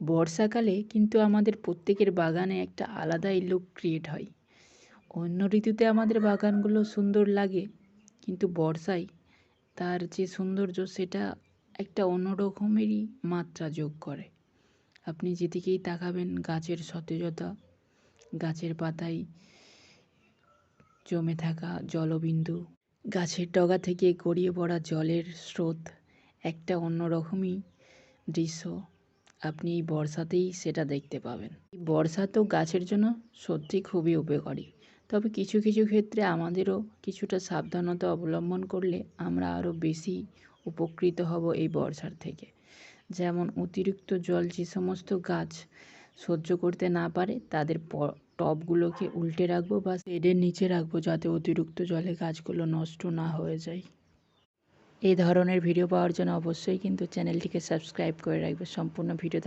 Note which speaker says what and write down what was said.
Speaker 1: বর্ষাকালে কিন্তু আমাদের প্রত্যেকের বাগানে একটা আলাদাই লুক ক্রিয়েট হয়। অন্য ঋতুতে আমাদের বাগানগুলো সুন্দর লাগে, কিন্তু বর্ষায় তার যে সৌন্দর্য সেটা একটা অন্য রকমেরই মাত্রা যোগ করে। আপনি যেদিকেই তাকাবেন গাছের সতেজতা, গাছের পাতায় জমে থাকা জলবিন্দু, গাছের ডগা থেকে গড়িয়ে পড়া জলের স্রোত, একটা অন্যরকমই দৃশ্য আপনি এই বর্ষাতেই সেটা দেখতে পাবেন। এই বর্ষা তো গাছের জন্য সত্যি খুবই উপকারী, তবে কিছু কিছু ক্ষেত্রে আমাদেরও কিছুটা সাবধানতা অবলম্বন করলে আমরা আরও বেশি উপকৃত হব এই বর্ষার থেকে। যেমন অতিরিক্ত জল যে সমস্ত গাছ সহ্য করতে না পারে তাদের টবগুলোকে উল্টে রাখবো বা শেডের নিচে রাখবো, যাতে অতিরিক্ত জলে গাছগুলো নষ্ট না হয়ে যায়। এই ধরনের ভিডিও পাওয়ার জন্য অবশ্যই কিন্তু চ্যানেলটিকে সাবস্ক্রাইব করে রাখবে। সম্পূর্ণ ভিডিও দেখা